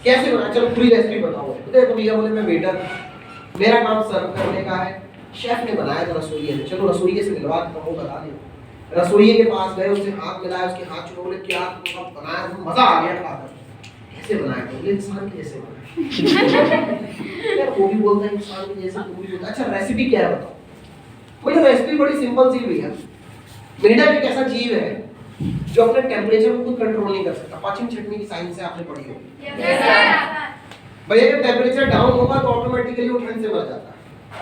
कैसे बनाए, चलो पूरी रेसिपी बताओ। देखो भैया बोले मैं वेटर, मेरा काम सर्व करने का है, शेफ ने बनाया तो रसोइये ने, चलो रसोइये से मिलवा देता हूँ, बता दे। रसोइये के पास गए, उससे हाथ मिलाया, उसके हाथ छुए, बोले क्या तुमने बनाया, मजा आ गया खाकर। कैसे बनाया, बोले इंसान कैसे बनाया। यार वो भी बोलता है इंसान के जैसे, वो भी बोलता। अच्छा रेसिपी क्या है बताओ। मुझे रेसिपी बड़ी सिंपल सी भैया। मेंढक एक ऐसा जीव है जो अपने टेम्परेचर को खुद कंट्रोल नहीं कर सकता। पाचन छटनी की साइंस से आपने पढ़ी होगी। भैया जब टेम्परेचर डाउन होगा तो ऑटोमेटिकली वो ठंड से मर जाता है,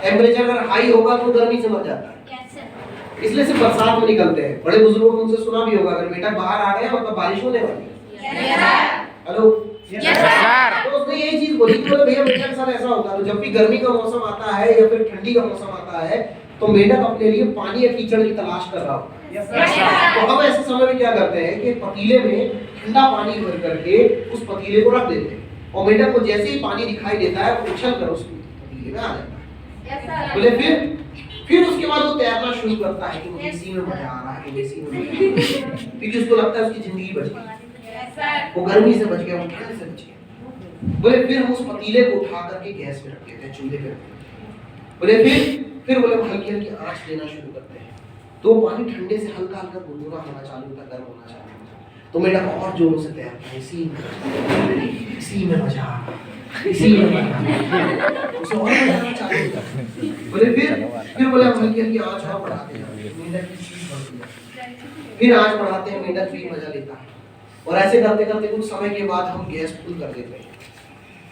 टेम्परेचर अगर हाई होगा तो गर्मी से मर जाता है। इसलिए सिर्फ बरसात में निकलते हैं। बड़े बुजुर्गों ने उनसे सुना भी होगा, अगर बेटा बाहर आ गया मतलब बारिश होने वाली है। हेलो तो उसने यही चीज बोली कि भैया मेंढक के साथ ऐसा होता है, तो जब भी गर्मी का मौसम आता है या फिर ठंडी का मौसम आता है तो मेंढक अपने लिए पानी या कीचड़ की तलाश कर रहा होता है। तो हम ऐसे समय में क्या करते हैं कि पतीले में ठंडा पानी भर करके उस पतीले को रख देते हैं, और मेंढक को जैसे ही पानी दिखाई देता है वो उछल कर उस पतीले में आ जाता है। बोले फिर उसके बाद वो तैरना शुरू करता है कि मुझे इसी में मजा आ रहा है, मुझे इसी में मजा आ रहा है, क्योंकि उसको लगता है उसकी जिंदगी बच गई, वो गर्मी से बच गया, वो ठंड से बच गया। बोले फिर हम उस पतीले को उठा करके गैस पे रख देते हैं, चूल्हे पे रख देते हैं। बोले फिर बोले हल्की हल्की आंच देना शुरू करते हैं, तो पानी ठंडे से हल्का हल्का गुनगुना होना चालू होता है, गर्म होना चालू होता है। तो मेंढक और जोरों से तैरता है, इसी में मजा आ रहा है, इसी में मजा उसे और मजा आना चालू होता है। बोले फिर बोले हम हल्की हल्की आंच और बढ़ाते हैं, मेंढक की स्पीड बढ़ती है, फिर आंच बढ़ाते हैं, मेंढक भी मजा लेता है। और ऐसे करते करते कुछ समय के बाद हम गैस फुल कर देते हैं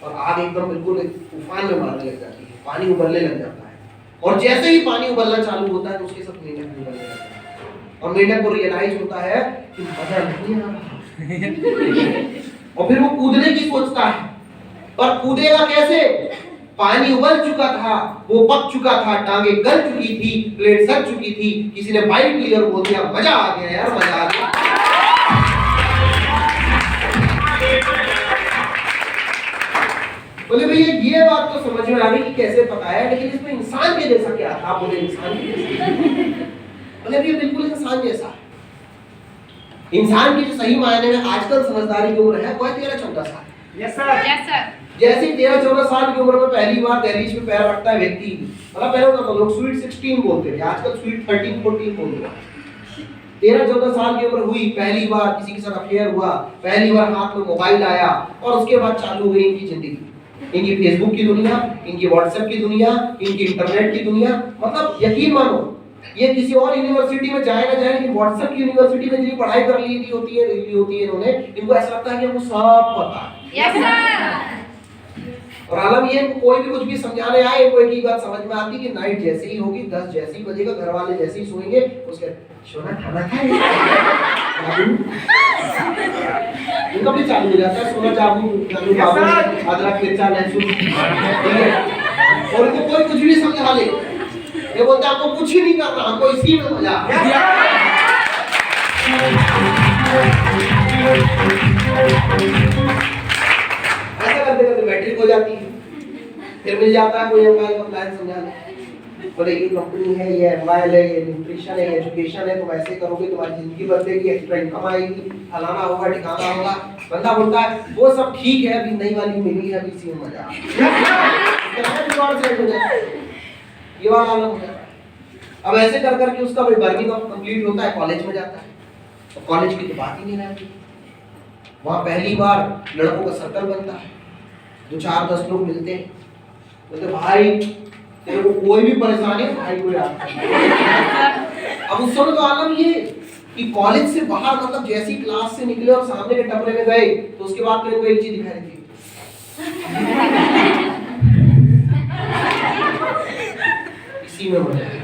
और आग एकदम बिल्कुल तूफान में मारने लग जाती है, पानी उबलने लग जाता है। और जैसे ही पानी उबलना चालू होता है तो उसके साथ मेंढक भी उबलने लगता है, और मेंढक को रियलाइज होता है कि मजा नहीं आ रहा। और फिर वो कूदने की सोचता है, पर कूदेगा कैसे, पानी उबल चुका था, वो पक चुका था, टांगे गल चुकी थी, प्लेट सड़ चुकी थी, किसी ने बाइट ली और बोल दिया मजा आ गया यार, मजा आ गया। बोले भैया ये बात तो समझ में आ गई कि कैसे पकाया, लेकिन इसमें इंसान के जैसा क्या था। बोले इंसान के जैसा। बोले भैया बिल्कुल इंसान जैसा। इंसान की जो सही मायने में आजकल समझदारी की उम्र है वो है 13-14 साल। Yes sir. जैसे 13-14 साल की उम्र में पहली बार दहलीज पे पैर रखता है व्यक्ति, मतलब पहले होता था लोग स्वीट 16 बोलते थे, आजकल स्वीट 13-14 बोल रहे हैं। 13-14 साल की उम्र हुई, पहली बार किसी के साथ अफेयर हुआ, पहली बार हाथ में मोबाइल आया, और उसके बाद चालू हुई इनकी जिंदगी, इनकी फेसबुक की दुनिया, इनकी व्हाट्सएप की दुनिया, इनकी इंटरनेट की दुनिया। मतलब यकीन मानो ये किसी और यूनिवर्सिटी में जाए ना जाए, लेकिन व्हाट्सएप की यूनिवर्सिटी में जितनी पढ़ाई कर ली होती है इन्होंने, इनको ऐसा लगता है कि हमको सब पता है। Yes sir. और आलम ये कोई भी कुछ भी समझाने आए, कोई की बात समझ में आती कि नाइट जैसे ही होगी, 10 जैसे ही बजेगा, घर वाले जैसे ही सोएंगे, उसके सोना खाना खाएगा, इनका भी चालू हो जाता है, सोना चाबू बाबू अदरक मिर्चा लहसुन, और इनको कोई कुछ भी समझा ले, ये बोलता है आपको कुछ ही नहीं करना, हमको इसी में मजा। ऐसा करते करते मैट्रिक हो जाती है, फिर मिल जाता है कोई एम्प्लॉय का प्लान समझाने, बोले ये कंपनी है, ये एम्प्लॉय है, ये न्यूट्रिशन है, एजुकेशन है, तुम ऐसे करोगे तुम्हारी जिंदगी बदलेगी, एक्स्ट्रा इनकम आएगी, फलाना होगा ठिकाना होगा। बंदा बोलता है वो सब ठीक है, अभी नई वाली मिली है, अभी इसी में मजा। ये वाला आलम हो जाता है। अब ऐसे कर करके उसका भाई 12वीं का कंप्लीट होता है, कॉलेज में जाता है, तो कॉलेज की तो बात ही नहीं रहती। वहाँ पहली बार लड़कों का सर्कल बनता है, 2-4-10 लोग मिलते हैं, बोलते भाई तेरे को कोई भी परेशानी है भाई को याद। अब उस समय तो आलम ये कि कॉलेज से बाहर मतलब जैसी क्लास से निकले और सामने के टपरे में गए तो उसके बाद तेरे को एक चीज दिखाई देती, इसी में मजा है।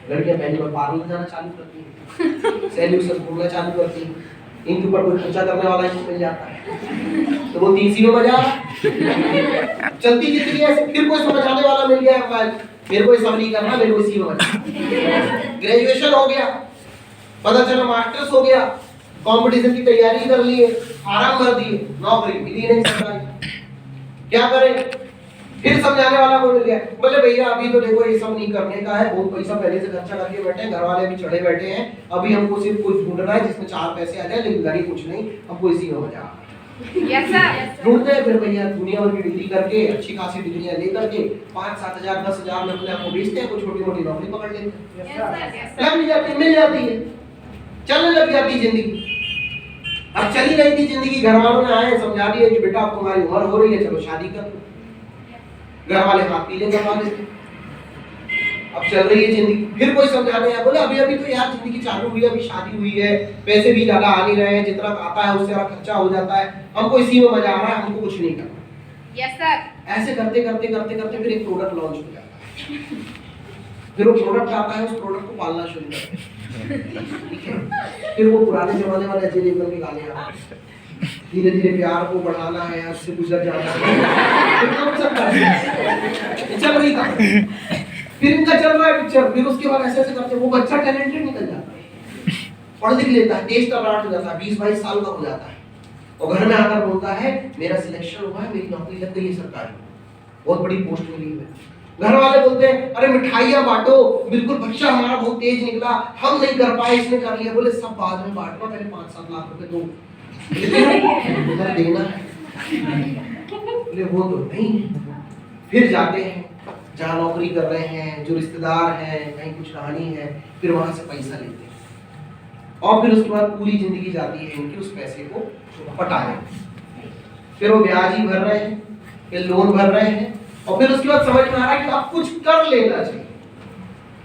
लड़कियां पहली बार पार्लर जाना चालू करती हैं, सैलून से घूमना चालू करती हैं, इनके ऊपर कोई खर्चा करने वाला इनको मिल जाता है, तो वो तीसरी में मजा। चलती जिंदगी ऐसे, फिर कोई समझाने वाला मिल गया, मेरे को ये सब नहीं करना, मेरे को इसी में मजा। ग्रेजुएशन हो गया, पता चला मास्टर्स हो गया, कंपटीशन की तैयारी कर ली है, आराम कर दिए, नौकरी मिली नहीं सरकारी, क्या करें। फिर समझाने वाला कोई मिल गया, बोले भैया अभी तो देखो ये सब नहीं करने का है, बहुत पैसा पहले से खर्चा करके बैठे हैं, घर वाले भी चढ़े बैठे हैं, अभी हमको सिर्फ कुछ ढूंढना है जिसमें 4 पैसे आ जाए, लेकिन घर ही कुछ नहीं, हमको इसी में मजा। Yes sir. ढूंढते हैं फिर भैया दुनिया भर की डिग्री करके अच्छी खासी डिग्रियां लेकर के 5-7 हजार 10 हजार में अपने आप को बेचते हैं, कोई छोटी मोटी नौकरी पकड़ लेते हैं, यस सर। लग जाती है, मिल जाती है, चलने लग जाती है जिंदगी। अब चली रही थी जिंदगी, घर वालों ने आए समझा दिया कि बेटा अब तुम्हारी उम्र हो रही है, चलो शादी कर लो। घर वाले हाथ पीले करवा देते। अब चल रही है जिंदगी, फिर कोई समझाने आया, बोले अभी अभी तो यार जिंदगी चालू हुई है, अभी शादी हुई है, पैसे भी ज्यादा आ नहीं रहे हैं, जितना आता है उससे ज्यादा खर्चा हो जाता है, हमको इसी में मजा आ रहा है, हमको कुछ नहीं करना। Yes sir. ऐसे करते करते करते करते फिर एक प्रोडक्ट लॉन्च हो जाता है। फिर वो प्रोडक्ट आता है, उस प्रोडक्ट को पालना शुरू करते हैं, ठीक है। फिर वो पुराने जमाने वाले अजय देवगन के गाने आते हैं, धीरे धीरे प्यार को बढ़ाना है, उससे गुजर जाना है, चल रही था। फिर इनका चल रहा है पिक्चर, फिर उसके बाद ऐसे ऐसे करते वो बच्चा टैलेंटेड निकल जाता है, पढ़ लिख लेता है, तेज तर्राट हो जाता है, 20-22 साल का हो जाता है, और घर में आकर बोलता है मेरा सिलेक्शन हुआ है, मेरी नौकरी लग गई है सरकारी, बहुत बड़ी पोस्ट मिली है। घर वाले बोलते हैं अरे मिठाइयाँ बांटो, बिल्कुल बच्चा हमारा बहुत तेज निकला, हम नहीं कर पाए, इसने कर लिया। बोले सब बाद में बांटना, पहले 5-7 लाख रुपए दो, उधर देना है। बोले वो तो नहीं। फिर जाते हैं जहाँ नौकरी कर रहे हैं, जो रिश्तेदार हैं, कहीं कुछ कहानी है, फिर वहां से पैसा लेते हैं, और फिर उसके बाद पूरी जिंदगी जाती है इनकी उस पैसे को पटाने। फिर वो ब्याज ही भर रहे हैं, फिर लोन भर रहे हैं, और फिर उसके बाद समझ में आ रहा है कि अब कुछ कर लेना चाहिए,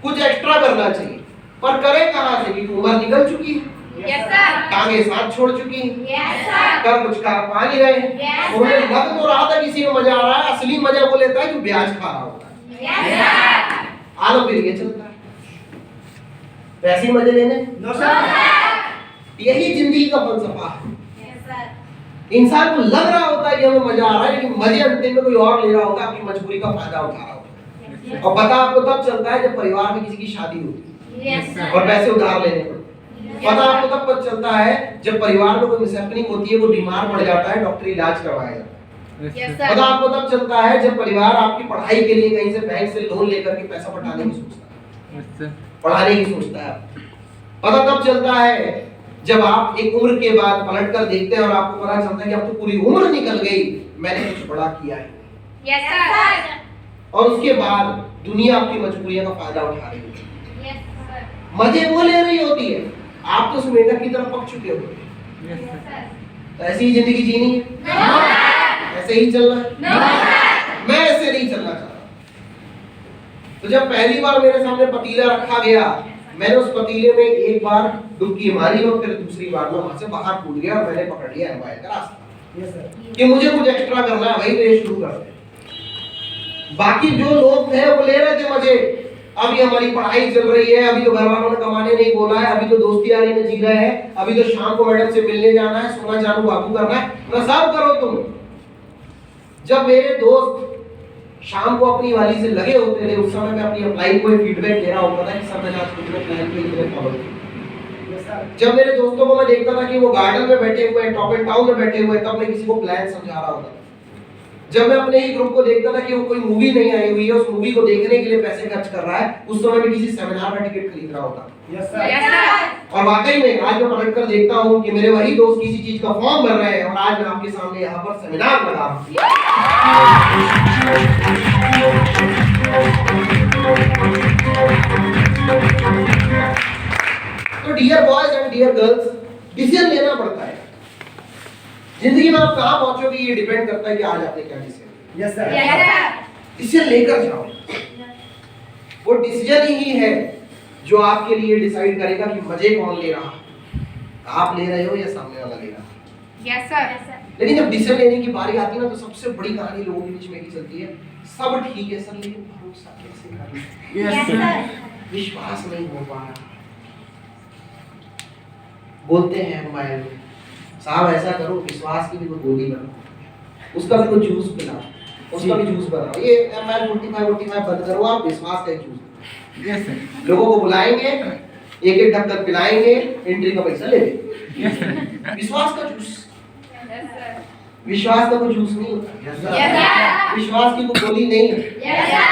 कुछ एक्स्ट्रा करना चाहिए, पर करे कहाँ से, क्योंकि उम्र निकल चुकी है, यस सर। टांगे साथ छोड़ चुकी हैं, यस सर। कर कुछ कर पा नहीं रहे हैं। Yes, उन्हें लग तो रहा था किसी में मजा आ रहा है, असली मजा वो लेता है जो ब्याज खा रहा होता है। Yes sir. आलम फिर ये चलता है, पैसे मजे लेने, नो सर। यही जिंदगी का फलसफा है। Yes sir. इंसान को लग रहा होता है कि हमें मजा आ रहा है, लेकिन मजे अंतिम में कोई और ले रहा होता है, आपकी मजबूरी का फायदा उठा रहा होता है। और पता आपको तब चलता है जब परिवार में किसी की शादी होती है, यस सर। और पैसे उधार लेने पड़ते हैं। पता आपको तब पता चलता है जब परिवार में कोई मिसहैपनिंग होती है, वो बीमार पड़ जाता है, डॉक्टरी इलाज करवाया जाता है। यस पता सर। आपको तब चलता है जब परिवार आपकी पढ़ाई के लिए कहीं से बैंक से लोन लेकर के पैसा पटाने की सोचता है, पढ़ाने की सोचता है। पता तब चलता है जब आप एक उम्र के बाद पलट कर देखते हैं और आपको पता चलता है कि अब तो पूरी उम्र निकल गई, मैंने कुछ बड़ा किया है। Yes sir. और उसके बाद दुनिया आपकी मजबूरियों का फायदा उठा रही है, यस सर। मजे वो ले रही होती है, आप तो मेंढक की तरफ पक चुके हो। Yes sir. तो ऐसी ही जिंदगी जीनी है, नो सर। ऐसे ही चलना है, नो सर। मैं ऐसे नहीं चलना चाहता। तो जब पहली बार मेरे सामने पतीला रखा गया, मैंने उस पतीले में एक बार डुबकी मारी और फिर दूसरी बार में वहां से बाहर कूद गया और मैंने पकड़ लिया एम्पायर का रास्ता कि मुझे कुछ एक्स्ट्रा करना है, भाई तो ये शुरू कर दे। बाकी जो लोग थे वो ले रहे थे मजे, अभी हमारी पढ़ाई चल रही है, अभी तो घर वालों ने कमाने नहीं बोला है, अभी तो दोस्ती यारी में जी रहे हैं, अभी तो शाम को मैडम से मिलने जाना है, सोना चालू बाबू करना है, ना सब करो तुम। जब मेरे दोस्त शाम को अपनी वाली से लगे होते थे, उस समय मैं अपनी अप्लाई को फीडबैक दे रहा होता था कि सब मैंने आज कुछ प्लान के लिए फॉलो किया। जब मेरे दोस्तों को मैं देखता था कि वो गार्डन में बैठे हुए हैं, टॉप एंड टाउन में बैठे हुए हैं, तब मैं किसी को प्लान समझा रहा होता था। जब मैं अपने ही ग्रुप को देखता था कि वो कोई मूवी नहीं आई हुई है, उस मूवी को देखने के लिए पैसे खर्च कर रहा है, उस समय मैं किसी सेमिनार का टिकट खरीद रहा होता। Yes sir. और वाकई में आज मैं पलट कर देखता हूँ कि मेरे वही दोस्त किसी चीज का फॉर्म भर रहे हैं और आज मैं आपके सामने यहाँ पर सेमिनार लगा रहा हूँ। तो dear boys and dear girls, decision लेना पड़ता है। जिंदगी में आप कहाँ पहुंचोगे ये डिपेंड करता है कि आज आपने क्या डिसीजन। Yes sir. डिसीजन लेकर जाओ। वो डिसीजन ही है जो आपके लिए डिसाइड करेगा कि मजे कौन ले रहा है, आप ले रहे हो या सामने वाला ले रहा है। Yes sir. लेकिन जब डिसीजन लेने की बारी आती है ना, तो सबसे बड़ी कहानी लोगों के बीच में ही चलती है, सब ठीक है सर लेकिन भरोसा कैसे करें, यस सर। विश्वास नहीं हो पा रहा। बोलते हैं मोबाइल में साहब ऐसा करो, विश्वास की भी कोई गोली बनाओ, उसका भी कोई जूस पिलाओ, उसका भी जूस बनाओ, ये ML45 बंद करो, आप विश्वास का जूस। Yes sir. लोगों को बुलाएंगे, एक एक ढक्कन पिलाएंगे, एंट्री का पैसा ले लेंगे। विश्वास का जूस, यस सर। विश्वास का कोई जूस नहीं होता। Yes sir. विश्वास की कोई गोली नहीं है, यस सर।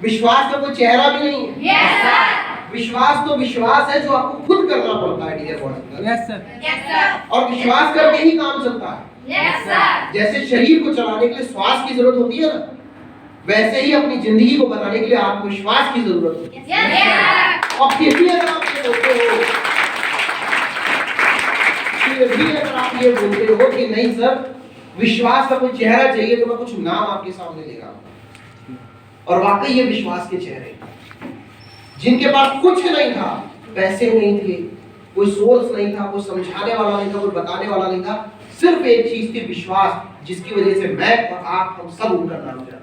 विश्वास का कोई चेहरा भी नहीं है। Yes sir. विश्वास तो विश्वास है जो आपको खुद करना पड़ता है dear boys. Yes sir. Yes sir. और विश्वास करके ही काम चलता है। Yes, sir. जैसे शरीर को चलाने के लिए श्वास की जरूरत होती है ना, वैसे ही अपनी जिंदगी को बनाने के लिए आत्मविश्वास की जरूरत होती है। Yes, sir. और फिर भी अगर आप ये बोलते हो, फिर भी अगर आप ये बोलते हो कि नहीं सर, विश्वास का कोई चेहरा चाहिए, तो मैं कुछ नाम आपके सामने ले रहा हूं। और वाकई ये विश्वास के चेहरे, जिनके पास कुछ नहीं था, पैसे नहीं थे, कोई सोर्स नहीं था, कोई समझाने वाला नहीं था, कोई बताने वाला नहीं था, सिर्फ एक चीज थी, विश्वास, जिसकी वजह से मैं और आप, हम सब उनका नाम जानते हैं।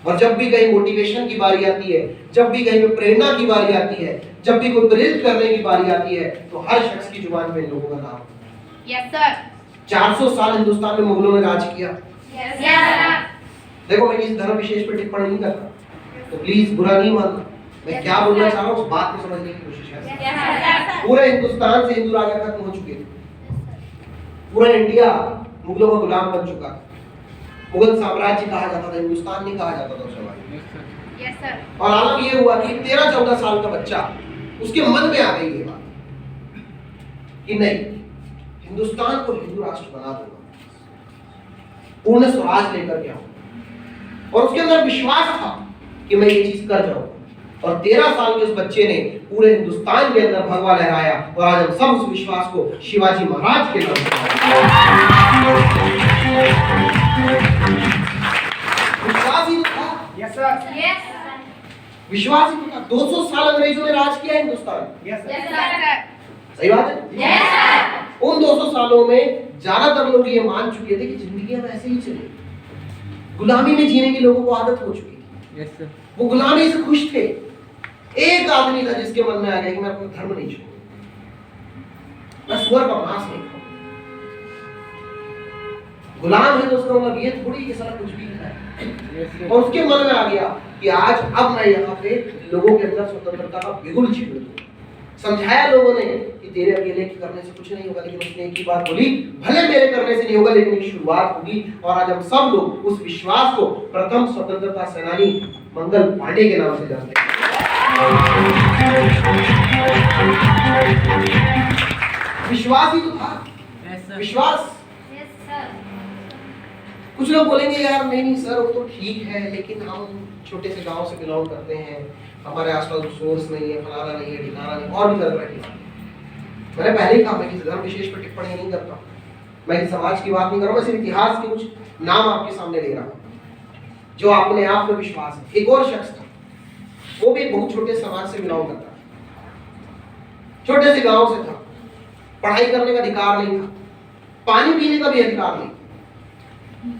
और जब भी कहीं मोटिवेशन की बारी आती है, जब भी कहीं प्रेरणा की बारी आती है, जब भी कोई प्रेरित करने की बारी आती है, तो हर शख्स की जुबान में इन लोगों का नाम। Yes, sir. 400 साल हिंदुस्तान में मुगलों ने राज किया। Yes, sir. देखो, मैं किसी धर्म विशेष पर टिप्पणी नहीं करता, तो प्लीज बुरा नहीं मानना। मैं क्या बोलना चाह रहा हूँ, उस बात को समझने की कोशिश करें। Yes, sir. पूरे हिंदुस्तान से हिंदू राजा खत्म हो चुके थे, पूरा इंडिया मुगलों का गुलाम बन चुका। मुगल साम्राज्य कहा जाता था, हिंदुस्तान नहीं कहा जाता था उस समय। Yes, sir. और आलम ये हुआ कि 13-14 साल का बच्चा, उसके मन में आ गई ये बात कि नहीं, हिंदुस्तान को हिंदू राष्ट्र बना दूंगा, पूर्ण स्वराज लेकर के आऊंगा। और उसके अंदर विश्वास था कि मैं ये चीज कर जाऊंगा। और 13 साल के उस बच्चे ने पूरे हिंदुस्तान के अंदर भगवा लहराया। और आज हम सब उस विश्वास को शिवाजी महाराज के नाम से, विश्वास ही तो था। Yes, sir. Yes. विश्वास ही तो था। 200 साल अंग्रेजों ने राज किया Hindustan. Yes, sir. Yes, sir. सही बात है। Yes, sir. उन 200 सालों में ज्यादातर लोग ये मान चुके थे कि जिंदगी अब ऐसे ही चलेगी। गुलामी में जीने की लोगों को आदत हो चुकी थी। Yes, sir. वो गुलामी से खुश थे। एक आदमी था जिसके मन में आ गया कि मैं अपना धर्म नहीं छोड़ूंगा, मैं सुअर का मांस नहीं खाऊंगा। गुलाम है तो उसका मतलब ये थोड़ी कि सारा कुछ भी है। Yes, sir. और उसके मन में आ गया कि आज अब मैं यहाँ पे लोगों के अंदर स्वतंत्रता का बिगुल छेड़ दूं। समझाया लोगों ने कि तेरे अकेले के करने से कुछ नहीं होगा, लेकिन उसने एक ही बात बोली, भले मेरे करने से नहीं होगा, लेकिन एक शुरुआत होगी। और आज हम सब लोग उस विश्वास को प्रथम स्वतंत्रता सेनानी मंगल पांडे के नाम से जानते हैं। विश्वास ही तो था। Yes, sir. विश्वास। Yes, sir. कुछ लोग बोलेंगे यार नहीं सर, वो तो ठीक है, लेकिन हम छोटे से गांव से बिलोंग करते हैं, हमारे आसपास सोर्स नहीं है, फलाना नहीं है, ठिकाना नहीं, और भी तरह की। मैंने पहले ही कहा, मैं किसी धर्म विशेष पर टिप्पणी नहीं करता, मैं किसी समाज की बात नहीं कर रहा हूं, मैं सिर्फ इतिहास के कुछ नाम आपके सामने ले रहा हूं जो अपने आप में विश्वास है। एक और शख्स था, वो भी एक बहुत छोटे समाज से बिलोंग करता था, छोटे से गांव से था, पढ़ाई करने का अधिकार नहीं था, पानी पीने का भी अधिकार नहीं,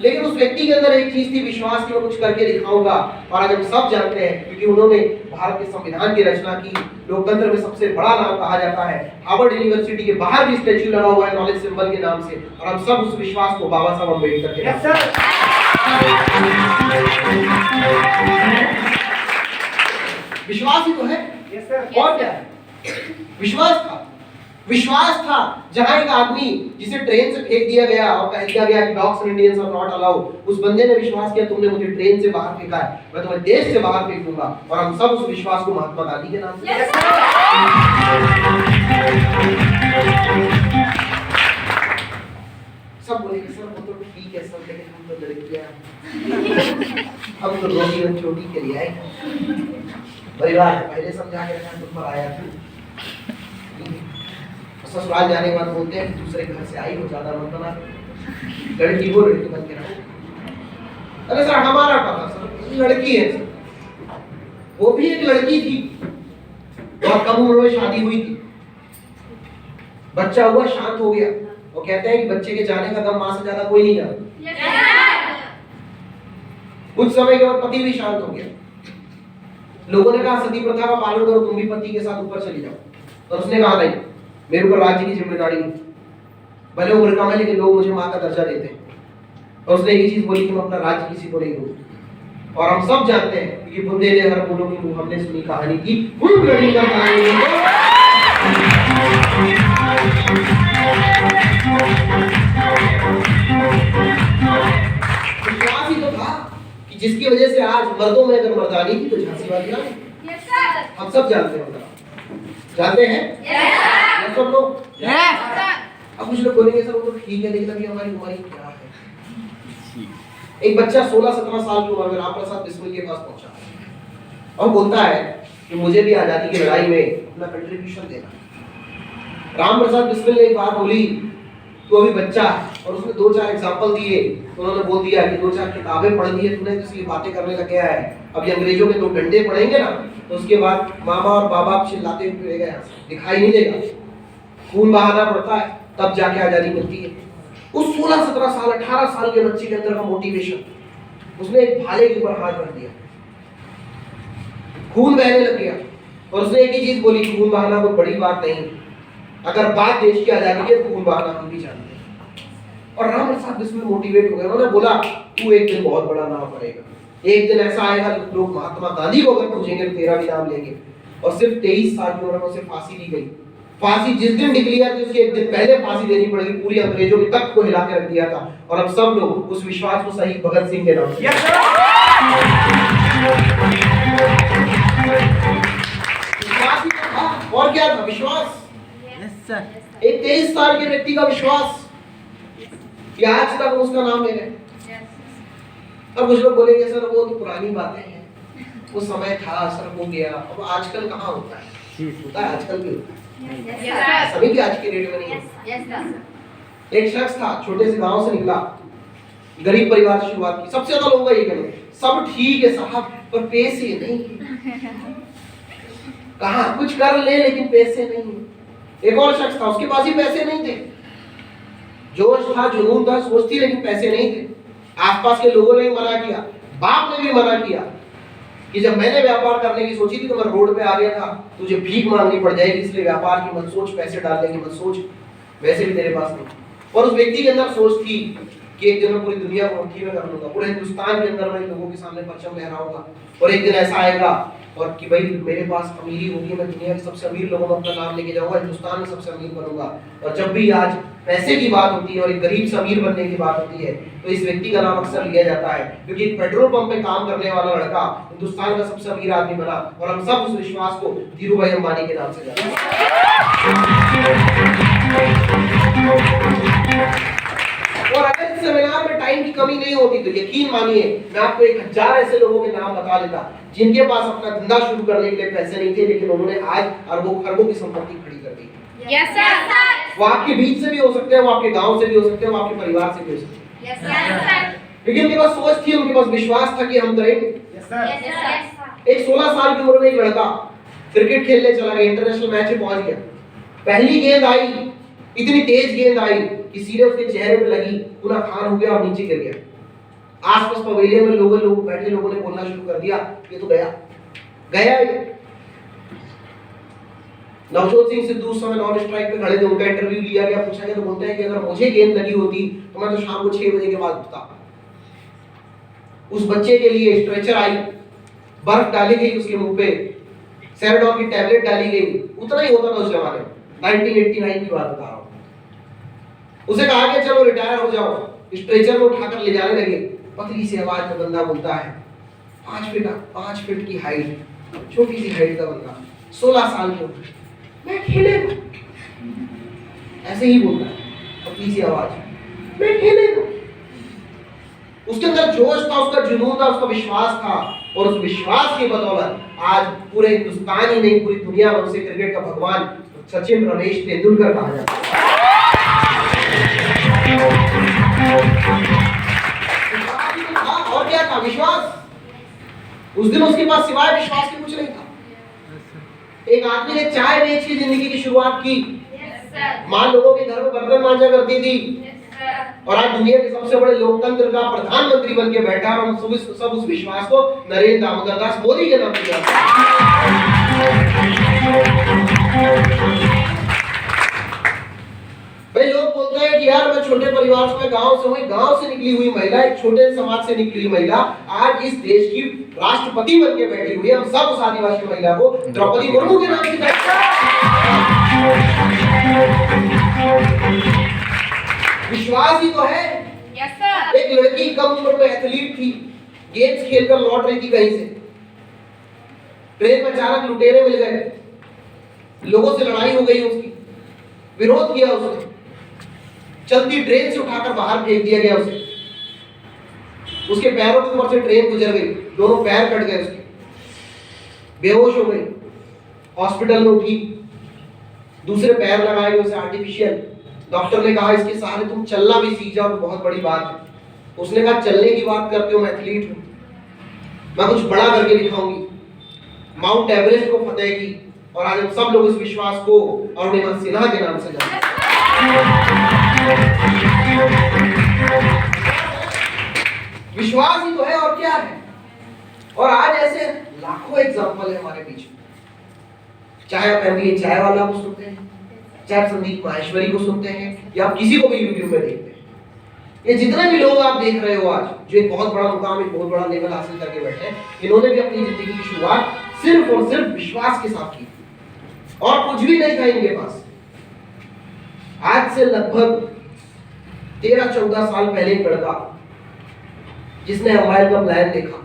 लेकिन उस व्यक्ति के अंदर एक चीज थी, विश्वास की मैं कुछ करके दिखाऊंगा। और आज हम सब जानते हैं, क्योंकि उन्होंने भारत के संविधान की रचना की, लोकतंत्र में सबसे बड़ा नाम कहा जाता है, हार्वर्ड यूनिवर्सिटी के बाहर भी स्टैच्यू लगा हुआ है नॉलेज सिंबल के नाम से। और हम सब उस विश्वास को बाबा साहब अम्बेडकर के Yes, sir. विश्वास ही तो है। Yes, sir. और क्या है? विश्वास था। विश्वास था जहां एक आदमी जिसे ट्रेन से फेंक दिया गया और कह दिया गया कि dogs and Indians are not allowed, उस बंदे ने विश्वास किया, तुमने मुझे ट्रेन से बाहर फेंका है, मैं तुम्हें देश से बाहर फेंक दूंगा। और हम सब उस विश्वास को महात्मा गांधी के नाम से, Yes, sir. सब बोलेंगे सर वो तो ठीक है सर, लेकिन हम तो लड़कियां, हम तो रोटी और चोटी के लिए आए, परिवार है, पहले समझा के रखा, तुम पर आया था। ससुराल जाने के बाद बोलते हैं कि दूसरे घर से आई हो, ज्यादा मत बना, लड़की वो लड़की बन के रहो। अरे सर हमारा पता सर, लड़की है सर, वो भी एक लड़की थी, बहुत कम उम्र में शादी हुई थी, बच्चा हुआ, शांत हो गया। वो कहते हैं कि बच्चे के जाने का गम मां से ज्यादा कोई नहीं जानता। Yes, sir. कुछ समय के बाद पति भी शांत हो गया। लोगों ने कहा सती प्रथा का पालन करो, तुम भी पति के साथ ऊपर चली जाओ। और उसने कहा नहीं, मेरे ऊपर राज्य की जिम्मेदारी है, भले उम्र कम है लेकिन लोग मुझे मां का दर्जा देते हैं। और उसने एक चीज बोली कि मैं अपना राज्य किसी को नहीं दूंगा। और हम सब जानते हैं कि बुंदे ने हर फूलों की मुंह, हमने सुनी कहानी की फूल लड़ी का कहानी। विश्वास ही तो था कि जिसकी वजह से आज मर्दों में अगर मर्दानी थी तो झांसी वाली रानी। Yes, sir. हम सब जानते हैं, जानते हैं Yes, sir. ये सब लोग। Yes, sir. अब कुछ लोग बोलेंगे सर वो तो ठीक है, लेकिन अभी हमारी उम्र ही क्या है। एक बच्चा 16-17 साल की उम्र में राम प्रसाद बिस्मिल के पास पहुंचा और बोलता है कि मुझे भी आजादी की लड़ाई में अपना कंट्रीब्यूशन देना। राम प्रसाद बिस्मिल ने एक बात बोली, तू अभी बच्चा है, और उसने 2-4 एग्जांपल दिए। उन्होंने बोल दिया कि 2-4 किताबें पढ़ ली है तूने, इसलिए बातें करने लग गया है। अभी अंग्रेजों के 2 डंडे पड़ेंगे ना, तो उसके बाद मामा और बाबा चिल्लाते फिरेगा, दिखाई नहीं देगा, खून बहाना पड़ता है, तब जाके आजादी मिलती है। उस 16-17 साल 18 साल के बच्चे के अंदर का मोटिवेशन, उसने एक भाले के ऊपर हाथ रख दिया, खून बहने लग गया, और उसने एक ही चीज बोली, खून बहाना कोई बड़ी बात नहीं, अगर बात देश की आजादी के खून बहाना हम भी जानते हैं। और राम प्रसाद बिस्मिल मोटिवेट हो गए। उन्होंने बोला तू एक दिन बहुत बड़ा नाम करेगा, एक दिन ऐसा आएगा लोग महात्मा गांधी को अगर पूछेंगे तो तेरा भी नाम लेंगे। और सिर्फ 23 साल की उम्र में उसे फांसी दी गई। फांसी जिस दिन डिक्लेयर थी उसके एक दिन पहले फांसी देनी पड़ेगी, पूरी अंग्रेजों के तख्त को हिला के रख दिया था। और हम सब लोग उस विश्वास को शहीद भगत सिंह के नाम से विश्वास ही तो था, और क्या था? विश्वास। एक 23 साल के व्यक्ति का विश्वास कि आज तक उसका नाम ले रहे हैं। अब कुछ लोग बोलेंगे सर वो तो पुरानी बातें हैं, वो समय था सर, हो गया। अब आजकल कहाँ होता है? होता है, आजकल भी होता है, सभी की आज की डेट में नहीं होता। एक शख्स था, छोटे से गांव से निकला, गरीब परिवार से शुरुआत की। सबसे ज्यादा लोग ये कहते सब ठीक है साहब, पर पैसे नहीं। कहा कुछ कर ले लेकिन पैसे नहीं। एक और शख्स था, उसके पास ही पैसे नहीं थे, जोश था, जुनून था, सोच थी, लेकिन पैसे नहीं थे। आसपास के लोगों ने भी मना किया, बाप ने भी मना किया कि जब मैंने व्यापार करने की सोची थी तो मैं रोड पे आ गया था, तुझे भीख मांगनी पड़ जाएगी, इसलिए व्यापार की मत सोच, पैसे डालने की मत सोच, वैसे भी तेरे पास नहीं। और उस व्यक्ति के अंदर सोच थी कि एक दिन मैं पूरी दुनिया को मुट्ठी में कर लूंगा, पूरे हिंदुस्तान के अंदर मैं लोगों के सामने परचम लहराऊंगा, और एक दिन ऐसा आएगा और कि भाई मेरे पास अमीरी होगी, मैं दुनिया के सबसे अमीर लोगों में अपना नाम लेके जाऊंगा, हिंदुस्तान में सबसे अमीर बनूंगा। और जब भी आज पैसे की बात होती है और एक गरीब से अमीर बनने की बात होती है तो इस व्यक्ति का नाम अक्सर लिया जाता है, क्योंकि एक पेट्रोल पंप पे काम करने वाला लड़का हिंदुस्तान का सबसे अमीर आदमी बना। और हम सब उस विश्वास को धीरूभाई अंबानी के नाम से जानते हैं। और अगर इस सेमिनार में टाइम की कमी नहीं होती तो यकीन मानिए मैं आपको 1000 ऐसे लोगों के नाम बता देता जिनके पास अपना धंधा शुरू करने के लिए पैसे नहीं थे, लेकिन उन्होंने आज अरबों खरबों की संपत्ति खड़ी कर दी। Yes sir. वो आपके बीच से भी हो सकते हैं, वो आपके गांव से भी हो सकते हैं, वो आपके परिवार से भी हो सकते हैं। Yes sir. लेकिन उनके पास सोच थी, उनके पास विश्वास था कि हम करेंगे। Yes sir. एक 16 साल की उम्र में एक लड़का क्रिकेट खेलने चला गया, इंटरनेशनल मैच में पहुंच गया। पहली गेंद आई, इतनी तेज गेंद आई कि सीधे उसके चेहरे पे लगी, पूरा खान हो गया और नीचे गिर गया। आसपास पवेलियन में लोग बैठे लोगों ने बोलना शुरू कर दिया, ये तो गया। नवजोत सिंह सिद्धू उस समय नॉन स्ट्राइक पे खड़े थे, उनका इंटरव्यू लिया गया, पूछा गया तो बोलते हैं कि अगर मुझे गेंद लगी होती तो मैं तो शाम को 6 बजे के बाद उठता। उस बच्चे के लिए स्ट्रेचर आई, बर्फ डाली गई उसके मुंह पे, सेरोडोन की टैबलेट डाली गई। उतना ही होता था उस जमाने में, 1989 की बात बता रहा हूं। उसे कहा कि चलो रिटायर हो जाओ, स्ट्रेचर में उठाकर ले जाने लगे। पतली सी आवाज में बंदा बोलता है, 5 फीट की हाइट, छोटी सी हाइट का बंदा, 16 साल की उम्र, मैं खेलेगा। ऐसे ही बोलता है, पतली सी आवाज, मैं खेलेगा। उसके अंदर जोश था, उसका जुनून था, उसका विश्वास था, और उस विश्वास की बदौलत आज पूरे हिंदुस्तान ही नहीं पूरी दुनिया में उसे क्रिकेट का भगवान सचिन रमेश तेंदुलकर कहा जाता है। और क्या था? विश्वास। उस दिन उसके पास सिवाय विश्वास के कुछ नहीं था। एक आदमी ने चाय बेच के जिंदगी की शुरुआत की। मां लोगों के घर में बर्तन मांजा करती थी, और आज दुनिया के सबसे बड़े लोकतंत्र का प्रधानमंत्री बन के बैठा। और हम सब उस विश्वास को नरेंद्र दामोदर दास मोदी के नाम से जानते हैं। भाई लोग बोलते हैं कि यार मैं छोटे परिवार से, गांव से हुई, गांव से निकली हुई महिला, एक छोटे समाज से निकली हुई महिला आज इस देश की राष्ट्रपति बन के बैठी हुई है। हम सब उस आदिवासी महिला को द्रौपदी मुर्मू के नाम से जानते हैं। विश्वास ही तो है। Yes sir. एक लड़की कम उम्र में एथलीट थी, गेम्स खेलकर लौट रही थी कहीं से, ट्रेन में अचानक लुटेरे मिल गए, लोगों से लड़ाई हो गई, उसकी विरोध किया उसने, चलती ट्रेन से उठाकर बाहर फेंक दिया गया उसे। उसके पैरों के ऊपर से ट्रेन गुजर गई, दोनों पैर कट गए उसके, बेहोश हो गई, हॉस्पिटल में उठी, दूसरे पैर लगाए गए उसे आर्टिफिशियल। डॉक्टर ने कहा इसके सहारे तुम चलना भी सीख जाओ तो बहुत बड़ी बात है। उसने कहा चलने की बात करते हो, मैं एथलीट हूं, मैं कुछ बड़ा करके दिखाऊंगी। माउंट एवरेस्ट को फतेह की और आज हम सब लोग इस विश्वास को अरुणिमा सिन्हा के नाम से जानते हैं। विश्वास ही तो है और क्या है। और आज ऐसे लाखों एग्जांपल है हमारे पीछे। चाहे आप एमबीए चाय वाला को सुनते हैं, चाहे आप संदीप माहेश्वरी को सुनते हैं, या आप किसी को भी यूट्यूब में देखते हैं, ये जितने भी लोग आप देख रहे हो आज जो एक बहुत बड़ा मुकाम, एक बहुत बड़ा लेवल हासिल करके बैठे हैं, इन्होंने भी अपनी जिंदगी की शुरुआत सिर्फ और सिर्फ विश्वास के साथ की और कुछ भी नहीं था इनके पास। आज से लगभग 13-14 साल पहले एक लड़का जिसने मोबाइल का प्लान देखा,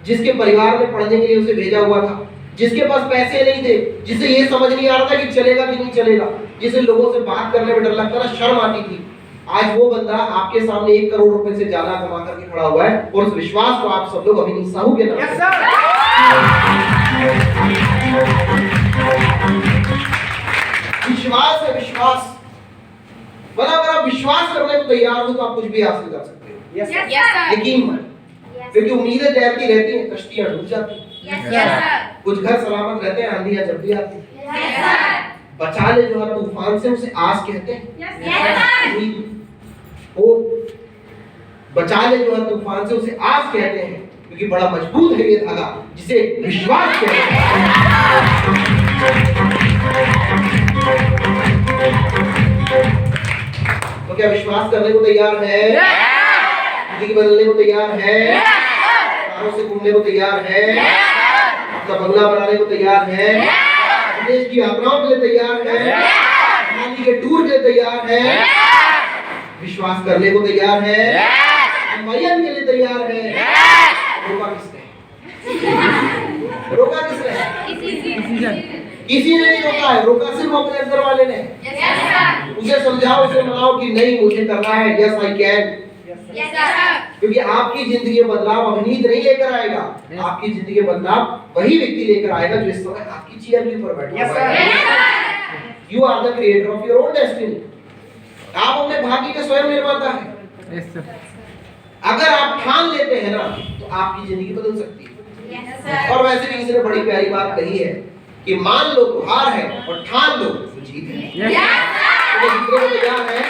जिसके परिवार ने पढ़ने के लिए उसे भेजा हुआ था, जिसके पास पैसे नहीं थे, जिसे ये समझ नहीं आ रहा था कि चलेगा कि नहीं चलेगा, जिसे लोगों से बात करने में डर लगता था, शर्म आती थी, आज वो बंदा आपके सामने 1 करोड़ रुपए से ज्यादा कमा करके खड़ा हुआ है। और उस विश्वास को आप सब लोग अभिनीत साहू के नाम से विश्वास है, विश्वास। मतलब अगर आप विश्वास करने को तैयार हो तो आप कुछ भी हासिल कर सकते हो। यकीन माने, क्योंकि उम्मीदें तैरती रहती हैं, कश्तियां डूब जाती हैं, कुछ घर सलामत रहते हैं, आंधियां जब भी आती हैं। बचा ले जो हर तूफान से उसे आस कहते हैं। वो बचा ले जो हर तूफान से उसे आस कहते हैं, क्योंकि बड़ा मजबूत है ये धागा जिसे विश्वास कहते हैं। तो क्या विश्वास करने को तैयार है? जिंदगी बदलने को तैयार है? कारों से घूमने को तैयार है? अपना बंगला बनाने को तैयार है? विदेश की यात्राओं के लिए तैयार है? शादी के टूर के लिए तैयार है? विश्वास करने को तैयार है? एमआईएम के लिए तैयार है? रोका किसने? रोका किसने? किसी ने नहीं रोका है, रोका सिर्फ अपने अंदर वाले ने। उसे समझाओ, उसे मनाओ कि नहीं मुझे करना है, यस आई कैन। क्योंकि आपकी जिंदगी में बदलाव अभिनीत नहीं लेकर आएगा, आपकी जिंदगी में बदलाव वही व्यक्ति लेकर आएगा जो इस समय आपकी चेयर के ऊपर बैठा हुआ है। You are the creator of your own destiny. आप अपने भाग्य के स्वयं निर्माता हैं। अगर आप ठान लेते हैं ना तो आपकी जिंदगी बदल सकती है। और वैसे भी किसी ने बड़ी प्यारी बात कही है कि मान लो तो हार है और ठान लो तो जीत है। तो तैयार है?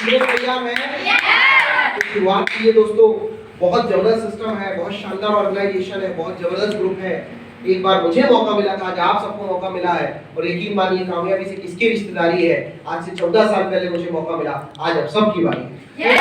तैयार है? तो शुरुआत कीजिए दोस्तों। बहुत जबरदस्त सिस्टम है, बहुत शानदार ऑर्गेनाइजेशन है, बहुत जबरदस्त ग्रुप है। एक बार मुझे मौका मिला था, आज आप सबको मौका मिला है, और यकीन मानिए कामयाबी से किसकी रिश्तेदारी है। आज से 14 साल पहले मुझे मौका मिला, आज अब सबकी बारी है।